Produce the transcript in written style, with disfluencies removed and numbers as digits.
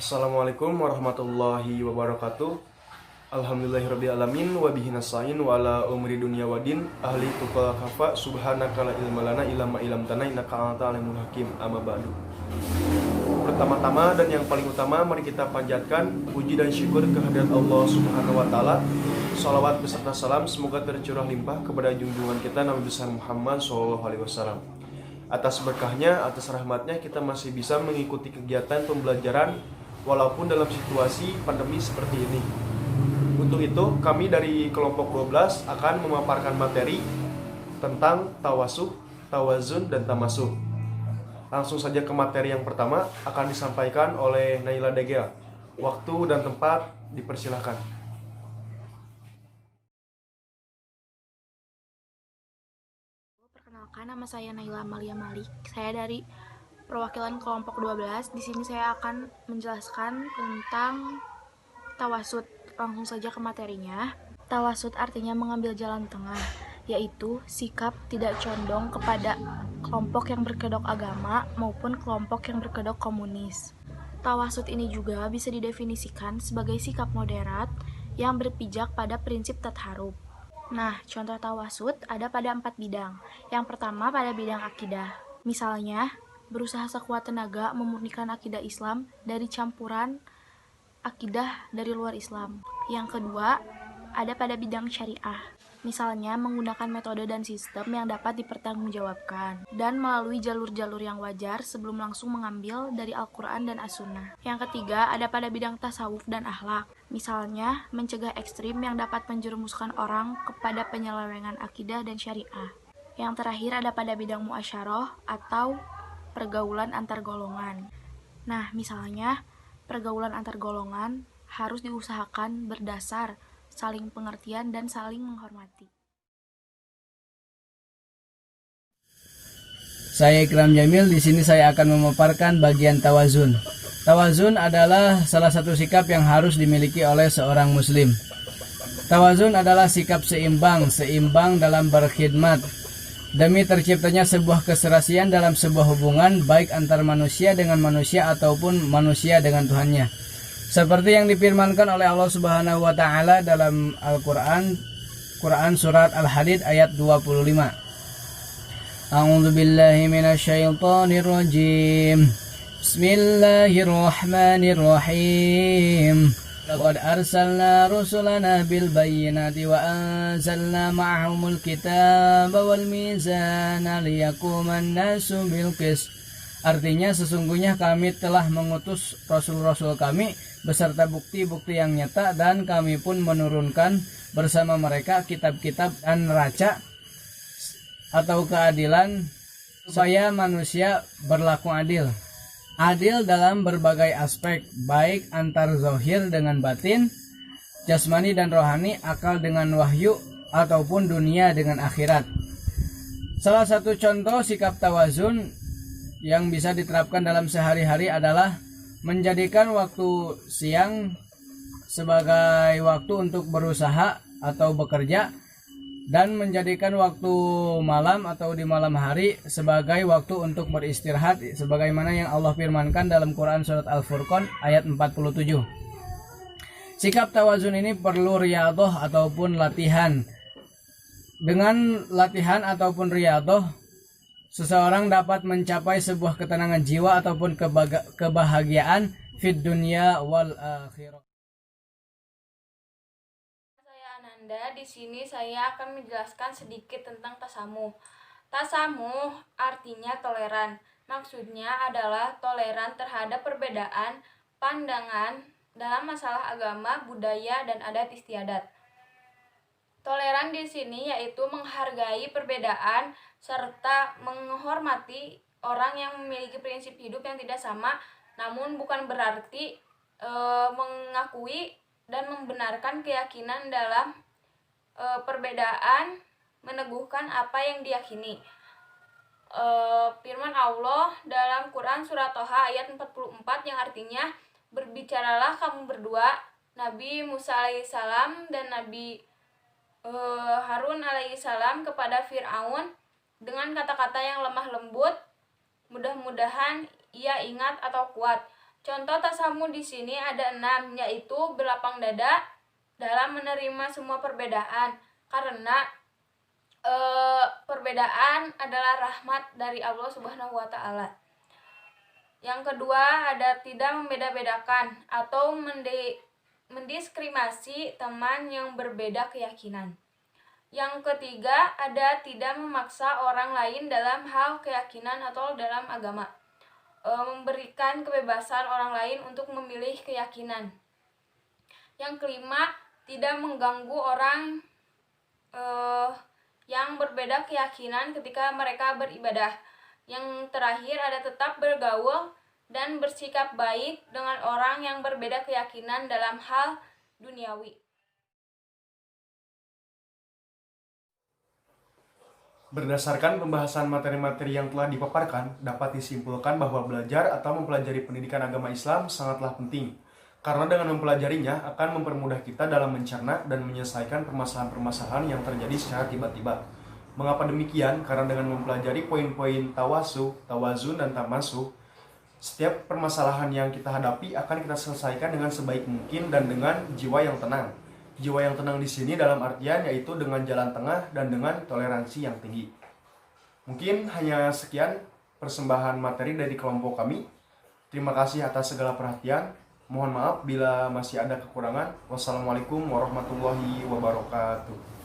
Assalamualaikum warahmatullahi wabarakatuh. Alhamdulillahirrabbilalamin wabihi nasta'in wa ala umri dunya wadin ahli tuqa kafa subhanaka la ilma lana illa ma ilamtana innaka antal alimul hakim. Amma ba'du. Pertama-tama dan yang paling utama, mari kita panjatkan puji dan syukur kehadirat Allah Subhanahu wa taala. Salawat beserta salam semoga tercurah limpah kepada junjungan kita Nabi besar Muhammad SAW. Atas berkahnya, atas rahmatnya kita masih bisa mengikuti kegiatan pembelajaran walaupun dalam situasi pandemi seperti ini. Untuk itu, kami dari kelompok 12 akan memaparkan materi tentang tawasuh, tawazun, dan tamasuh. Langsung saja ke materi yang pertama, akan disampaikan oleh Naila Degel. Waktu dan tempat dipersilahkan. Perkenalkan, nama saya Naila Amalia Malik. Saya dari perwakilan kelompok 12. Di sini saya akan menjelaskan tentang tawasud. Langsung saja ke materinya. Tawasud artinya mengambil jalan tengah, yaitu sikap tidak condong kepada kelompok yang berkedok agama maupun kelompok yang berkedok komunis. Tawasud ini juga bisa didefinisikan sebagai sikap moderat yang berpijak pada prinsip tatharuf. Nah, contoh tawasud ada pada 4 bidang. Yang pertama pada bidang akidah. Misalnya, berusaha sekuat tenaga memurnikan akidah Islam dari campuran akidah dari luar Islam. Yang kedua, ada pada bidang syariah. Misalnya, menggunakan metode dan sistem yang dapat dipertanggungjawabkan dan melalui jalur-jalur yang wajar sebelum langsung mengambil dari Al-Quran dan As-Sunnah. Yang ketiga, ada pada bidang tasawuf dan akhlak. Misalnya, mencegah ekstrim yang dapat menjerumuskan orang kepada penyelewengan akidah dan syariah. Yang terakhir, ada pada bidang muasyarah atau pergaulan antar golongan. Nah, misalnya, pergaulan antar golongan harus diusahakan berdasar saling pengertian dan saling menghormati. Saya Ikram Jamil. Di sini saya akan memaparkan bagian tawazun. Tawazun adalah salah satu sikap yang harus dimiliki oleh seorang muslim. Tawazun adalah sikap seimbang dalam berkhidmat demi terciptanya sebuah keserasian dalam sebuah hubungan, baik antar manusia dengan manusia ataupun manusia dengan Tuhannya. Seperti yang difirmankan oleh Allah Subhanahu wa taala dalam Al-Qur'an, surat Al-Hadid ayat 25. A'udzu billahi minasyaitonir rajim. Bismillahirrahmanirrahim. Laqad arsalna rusulana bil bayyinati wa anzalna ma'ahumul kitaba wal mizana liyaquman nasu bil qist. Artinya, sesungguhnya kami telah mengutus rasul-rasul kami beserta bukti-bukti yang nyata, dan kami pun menurunkan bersama mereka kitab-kitab dan neraca atau keadilan supaya manusia berlaku adil. Adil dalam berbagai aspek, baik antar zahir dengan batin, jasmani dan rohani, akal dengan wahyu, ataupun dunia dengan akhirat. Salah satu contoh sikap tawazun yang bisa diterapkan dalam sehari-hari adalah menjadikan waktu siang sebagai waktu untuk berusaha atau bekerja, dan menjadikan waktu malam atau di malam hari sebagai waktu untuk beristirahat, sebagaimana yang Allah firmankan dalam Quran surat Al-Furqan ayat 47. Sikap tawazun ini perlu riyadhah ataupun latihan. Dengan latihan ataupun riyadhah, seseorang dapat mencapai sebuah ketenangan jiwa ataupun kebahagiaan fid dunya wal akhirah. Saya Ananda. Di sini saya akan menjelaskan sedikit tentang tasamuh. Tasamuh artinya toleran. Maksudnya adalah toleran terhadap perbedaan pandangan dalam masalah agama, budaya, dan adat istiadat. Toleran di sini yaitu menghargai perbedaan serta menghormati orang yang memiliki prinsip hidup yang tidak sama, namun bukan berarti mengakui dan membenarkan keyakinan dalam perbedaan, meneguhkan apa yang diyakini. Firman Allah dalam Quran surat Toha ayat 44 yang artinya, berbicaralah kamu berdua, Nabi Musa alaihissalam dan Nabi Harun alaihissalam, kepada Fir'aun dengan kata-kata yang lemah lembut, mudah-mudahan ia ingat atau kuat. Contoh tasamu di sini ada 6, yaitu berlapang dada dalam menerima semua perbedaan, karena perbedaan adalah rahmat dari Allah Subhanahu wa Ta'ala. Yang kedua ada tidak membeda-bedakan atau mendiskriminasi teman yang berbeda keyakinan. Yang ketiga ada tidak memaksa orang lain dalam hal keyakinan atau dalam agama. Memberikan kebebasan orang lain untuk memilih keyakinan. Yang kelima, tidak mengganggu orang yang berbeda keyakinan ketika mereka beribadah. Yang terakhir ada tetap bergaul dan bersikap baik dengan orang yang berbeda keyakinan dalam hal duniawi. Berdasarkan pembahasan materi-materi yang telah dipaparkan, dapat disimpulkan bahwa belajar atau mempelajari pendidikan agama Islam sangatlah penting. Karena dengan mempelajarinya akan mempermudah kita dalam mencerna dan menyelesaikan permasalahan-permasalahan yang terjadi secara tiba-tiba. Mengapa demikian? Karena dengan mempelajari poin-poin tawasu, tawazun, dan tamasuh, setiap permasalahan yang kita hadapi akan kita selesaikan dengan sebaik mungkin dan dengan jiwa yang tenang. Jiwa yang tenang di sini dalam artian yaitu dengan jalan tengah dan dengan toleransi yang tinggi. Mungkin hanya sekian persembahan materi dari kelompok kami. Terima kasih atas segala perhatian. Mohon maaf bila masih ada kekurangan. Wassalamualaikum warahmatullahi wabarakatuh.